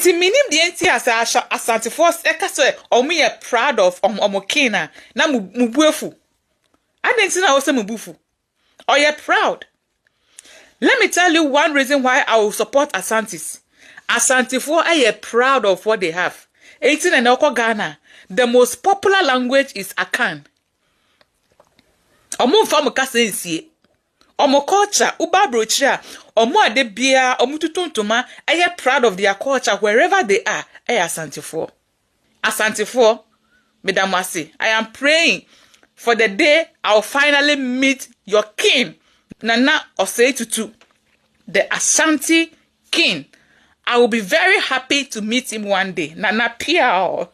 Inti minim di enti Asante force eka so omo ye proud of omo kina na mubuefu. Adenti na ose mubufu. Or you're proud. Let me tell you one reason why I will support Asantes. Asante for are proud of what they have. 18 and Oko Ghana. The most popular language is Akan. Omo famu kase nsie. Omo culture, uba brochia, omo adebia, omo tutuntuma, are proud of their culture wherever they are. Asante for. Asante for, Medamasi, I am praying for the day I'll finally meet your king, Nana Osei Tutu, the Asante king. I will be very happy to meet him one day. Nana Piao.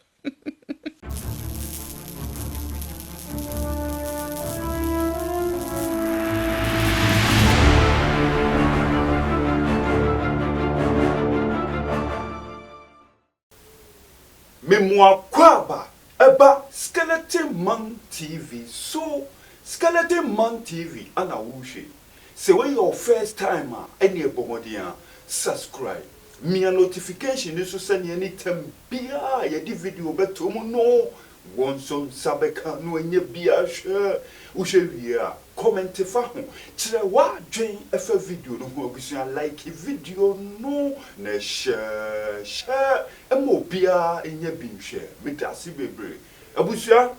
Memoir Kwaba Eba Skeleton Man TV. So Skeleton Man TV ana wushi. Say when your first time any bomodia subscribe. Me a notification is to send you anytime bia ye di video beto mo no. Wonson sabeka no enye bia share. Ushe wia comment fa ho. Kire wa dwen efa video no ho abusua like video no na share emo bia enye bin share. Metasi bebre. Abusua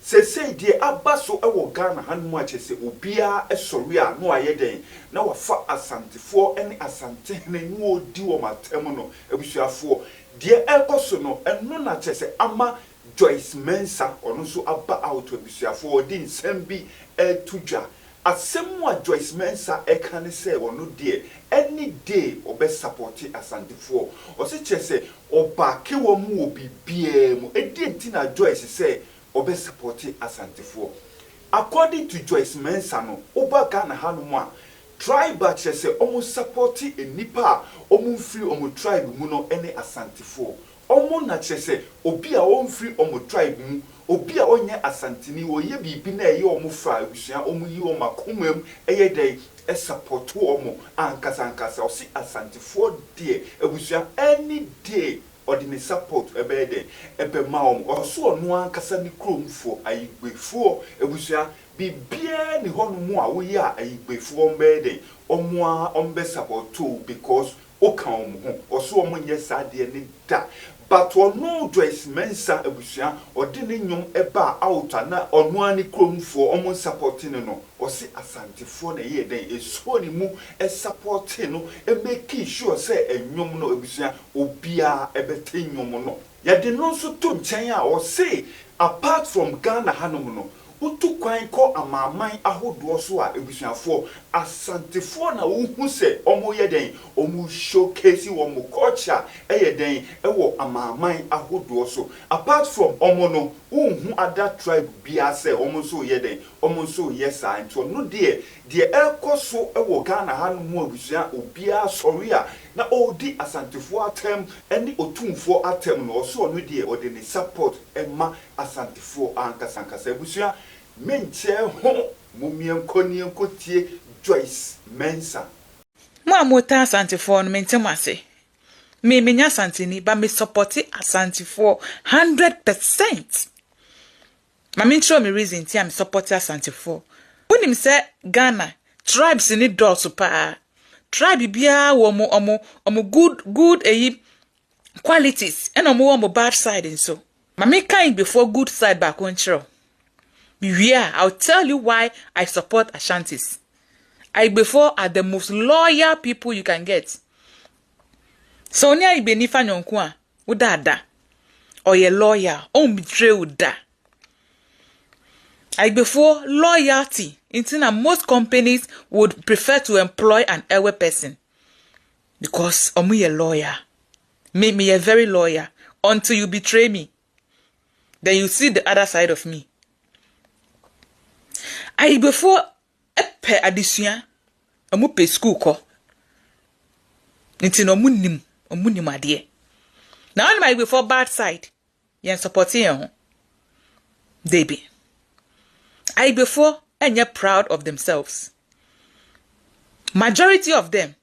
say die abaso ewo Ghana hanmu achese obia esori a no ayeden na wafa asantefo ene asante na nu odi wo matem no abusuafo die ekoso no eno na chese ama Joyce Mensah ono so aba out abusuafo odi nsem bi etudwa asem wa Joyce Mensah ekane se ono die any day obe support asantefo o se chese oba ke wo mu obi bia mu edi ntina Joyce se obe supporti Asantefo. According to Joyce Mensah no, oba Ghana hanu a tribe chese omo supporti enipa omo free omo tribe mu no ene Asantefo. Omo na chese obi a on free omo tribe mu, obi a onye Asantini wo ye bibi na eye omo fra abusua omo yi omo akomam eye dey e support omo ankasa osi Asantefo de abusua any day ordinary support ebede ebe maom oso onu ankasa ni kromfo ayigbefo ebusua bibia ni honu mu a wo ye ayigbefo ombede omwa ombe support too because o kan omo oso omo nye sade ni da but onu Joyce Mensah ebusua odini nyom eba out na onu ani kromfo omo supporting no osi Asantefo na ye den eso ni mu e supporting no e make sure say enyom no ebusua obia ebete nyom no ya de no so to nchen a o say apart from Ghana hanum no utu kwan ko amaman ahodo so a ebusuafo Asantefo na uhu se omo ye den omo showcase wo mo culture ye den e wo amaman ahodo so apart from omo no uhu other tribe bia se omo so ye den omo so yes and so no de ekoso e wo Ghana hanu mu abusua obia sorry a na odi Asantefo atem eni otumfo atem no so no de odi ni support ema Asantefo ankasankasa abusua menche ho mumien konien kotie Joyce Mensah Mo amota Asantefo no mentem ase me menya Asanteni ba me support Asantefo 100%. Ma me show me reason ti am support Asantefo. When him say Ghana tribes ni dot pa tribe bia wo omo good qualities and omo bad side and so ma me kind before good side back on chiro. Yeah, I'll tell you why I support Asantes. Before are the most loyal people you can get. So nya ibenifa nyonkwa udada or ye lawyer on betray uda. Before loyalty, intina most companies would prefer to employ an elder person because omu ye lawyer. Me a very lawyer until you betray me. Then you see the other side of me. Before epe adisua omu pe school ko. Intina omu nim ade. Now on my before bad side, yen supporting you. They be. Before and you're proud of themselves. Majority of them,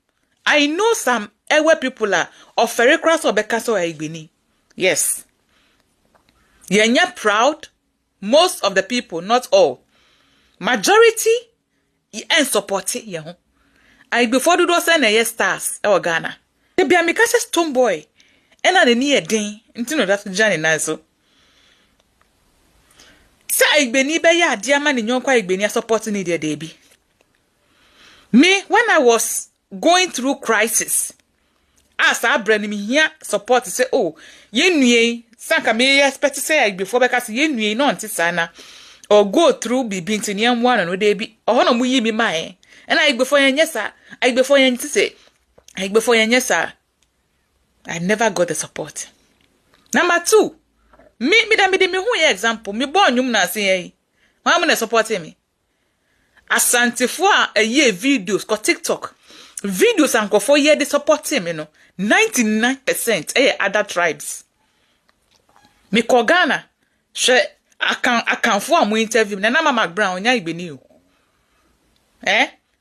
I know some ewe people are offering cross or bekaso Igbini. Yes. Yenye proud. Most of the people, not all. Majority, and support it, ye ho. I before do send a yes stars, our Ghana. They be a mikasa stone boy. And I near ding, into that Johnny Nazo. Sa Igbeni be ya, dear man in your quiet Igbeni supporting it, dear baby. Me, when I was going through crisis, as I bring me here support to say, oh, ye sanka me expect to say before because ye no antisana or go through be bintin yan one and they be or no mu me my and I before yan yes sir, I before yan to say I before yan yes sir. I never got the support. Number 2, me who example me born you na say why am supporting me? Asante for a year videos ko TikTok. Videos and go for year they support him, you know. 99% other tribes. Me ko Ghana. She I can for am interview. Na Mama Brown onya Igbeni o.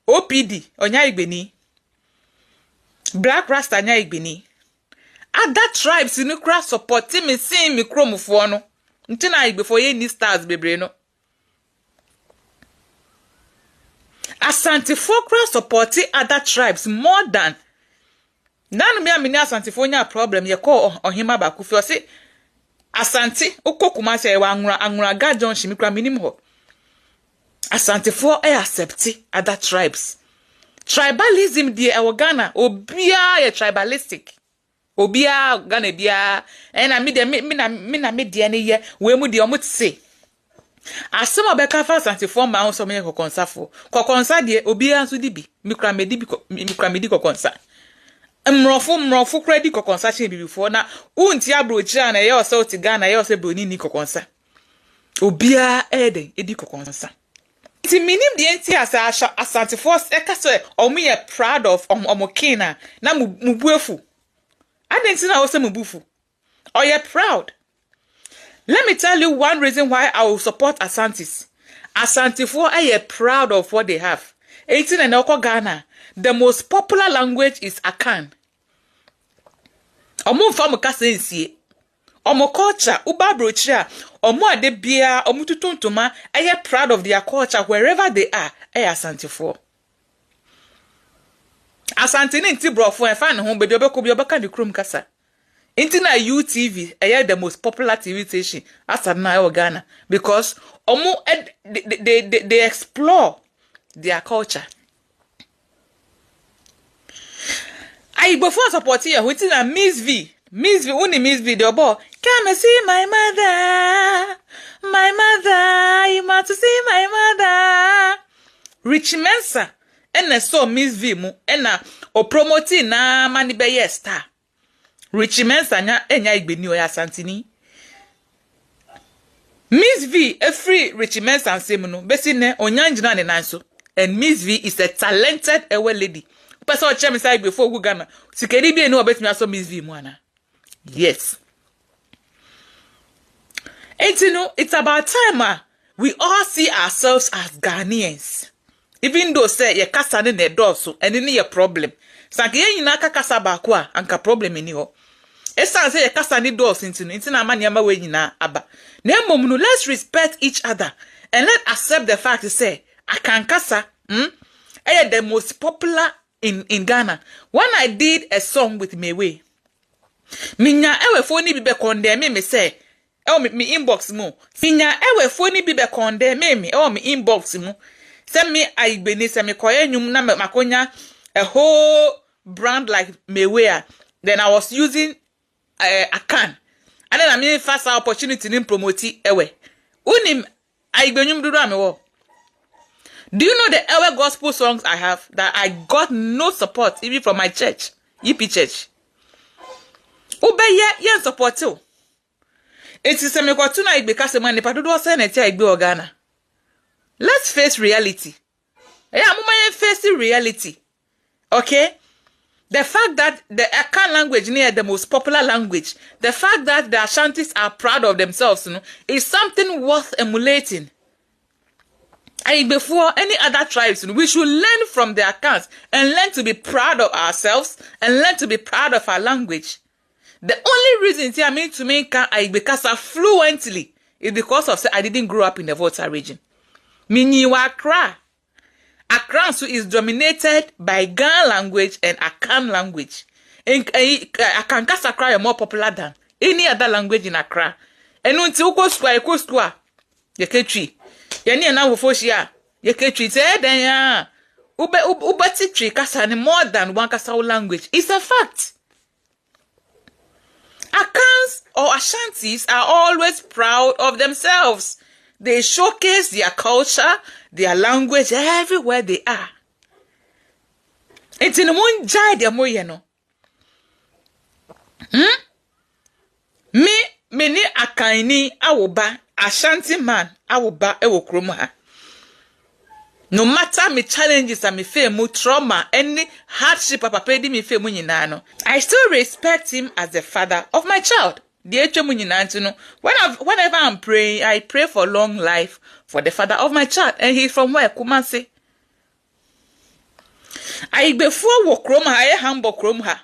OPD onya Igbeni. Black Rasta onya Igbeni. Other tribes in the support me see me chrome for no. Ntina before ye ni stars bebre no. Asante Fokra supporting other tribes more than none me amini Asante Fonya problem ye call ohima bakufi o say Asante okokuma say wa anwura gajon shimikra minim ho. Asante for accept other tribes. Tribalism die e Ghana obia ye tribalistic. Obia Ghana bia and I me de ne ye we mu de omo say asema beka fa Asante for ma so me kokonsa fo kokonsa de obi anso di bi mikra medi kokonsa mrofo kredi kokonsa che bi before na unti abrochi na ye o se oti Ghana ye o se broni ni kokonsa obia eden edi kokonsa ti minim de enti Asante for eka so omo ye proud of omo kina na mubuefu adenti na o se mubufu or ye proud. Let me tell you one reason why I will support Asantes. Asante for are proud of what they have. 18 and Oko Ghana. The most popular language is Akan. Omo famu kasensi. Omo culture, uba brochia, omo adebia, omo tutuntuma, are proud of their culture wherever they are. Asante for. Asante ni nti brofo e fan ho bebi obeka di krom kasa. Internet UTV the most popular TV station outside now Ghana because they explore their culture. I before support here with Miss V only Miss V the boy come and see my mother you must see my mother. Rich Mensah and so Miss V mu and o promoting na mani be star. Rich Mensah enya Igbeni oya Asante. Miss V a free Rich Mensah nsem no besi ne onyanjina ne nanso and Miss V is a talented ewe lady. Person chem say before go Ghana sikeri bi eni obetumi aso Miss V mu ana. Yes. And you know it's about time we all see ourselves as Ghanaians. Even though say ye kasa ne ne doso and ni ye problem. Sanke ye nyina aka kasa ba ko a anka problem ni ho. Esa say ye kasa ni doso nti na amani ama we nyina aba. Na emom no let's respect each other and let accept the fact to say I can kasa the most popular in Ghana. When I did a song with Mewe, minya ewe phone bi be condemn me say me inbox mu. Minya ewe phone bi be condemn me me inbox mu. Send me Igbeni say me koye nyum na makonya a whole brand like Mewe. Then I was using a can. And then I mean fast opportunity in promote ewe. Unim Igbenyum dudu amewo. Do you know the ewe gospel songs I have that I got no support even from my church, EP church? Ube ye support too. It is a me kwa tuna igbe kase mani pa dodo se na tia igbe Ghana. Let's face reality. Mama face reality. Okay? The fact that the Akan language near the most popular language, the fact that the Asantes are proud of themselves, is something worth emulating. Before any other tribes, we should learn from their accounts and learn to be proud of ourselves and learn to be proud of our language. The only reason I mean to make Kasa fluently is because of I didn't grow up in the Volta region. Minyiwa Accra. Accra is dominated by Gan language and Akan language. And Akan Kasa Accra is more popular than any other language in Accra. And until you go square, you can tree. Yani na wofoshia ye ketri say den ya ubati tree kasa ni more than one kasa language. It's a fact. Akans or Asantes are always proud of themselves. They showcase their culture, their language everywhere they are. It's in one jai de moye no. Me ni akaini awoba Ashanti man awoba ewo krom ha. No matter me challenges and me fame trauma any hardship papa pedi me fame nyina no, I still respect him as the father of my child. Whenever I'm praying, I pray for long life for the father of my child, and he's from where? Kumasi. I before wo krom ha e hambo krom ha.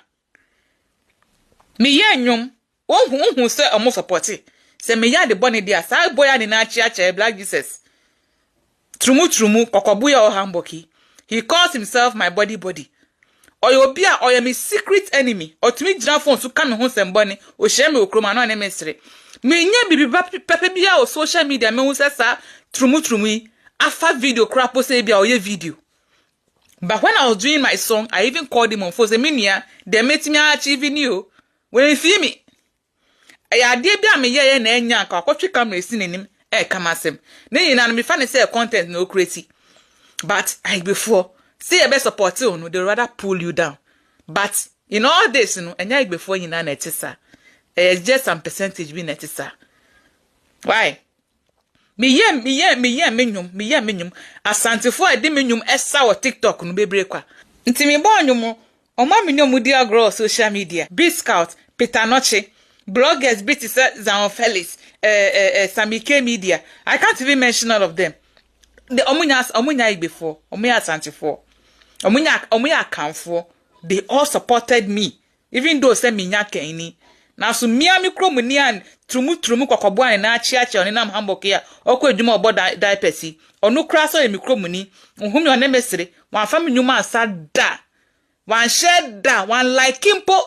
Me ye nyom who say omo support it. Say me ya the bonny dia sa boy ani na chia Black Jesus. Trumu kokobuya o hamboki. He calls himself my body. Oyobia oya me secret enemy. Otumi jina phone so ka me ho semboni o hye me okroma na ne mesre. Me nya bibi pepe bia o social media me hu sesa trumu afa video crap say bia o ye video. But when I was doing my song, I even called him on phone say me nia they met me achieving you. When you see me ya de bia me ye na enya ka akotwe camera sinenim kamasem na yina no me fa ne say content no create. But I before say e be support you no, they rather pull you down. But in all this no enya before yina na etisa just some percentage be na etisa. Why me nyum Asante for e de me nyum esa wo TikTok no bebre kwa nti me bo nyum o ma me nyum di agro social media B Scout Peter Noche bloggers BT Zan Felix Samike Media. I can't even mention all of them. The omunya before omunya Asante for omunya account for they all supported me even though say me nya kani na so mia mi kromuni an trumu kokobo an na chia oni nam hamboke ya okọ adwuma obo diapers onu kra so mi kromuni ohumi one mesere wan fa me nyuma asa da wan share da wan like impo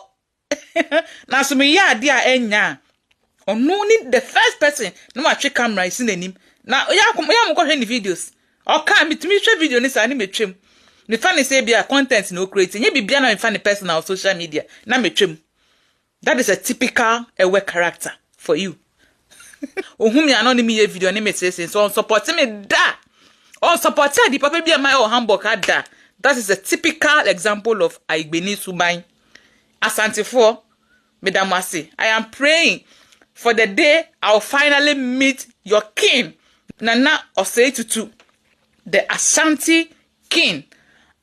na so me ya ade a enya onu ni the first person no ma twe camera is in anim na ya mo ko hwe ni videos o ka mi tumi hwe video ni sa ni metwem ni fa ni say bia content no create nye bibia na me fa ni personal social media na metwem. That is a typical ewe character for you. Ohumi anonymous ye video ni message so on support me da. On support the papa bia my o hamburger da. That is a typical example of Aigbeni Suban. Asante for Madam Wasi. I am praying for the day I'll finally meet your king. Nana Osei Tutu, the Asante king.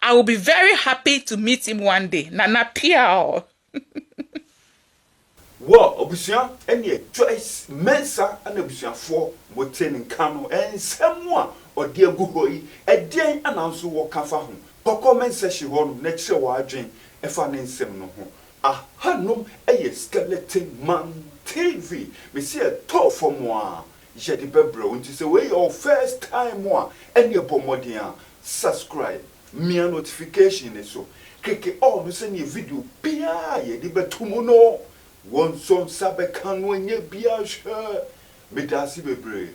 I will be very happy to meet him one day. Nana Piao. Wa obusia ene Joyce Mensah ana obusiafo moten kanu ensemwa ode aguhoi eden ananso wo kafa ho comment section ho no na kire wa adwen efa ne nsem no ho ahanum eye skeleton man TV me see a top for moi je di bebro unti say we your first time moi ene bomodin a subscribe me notification so keke all no say ni video bia ye di betumo no one son sabe can when ye be a sure. Medasi bebre.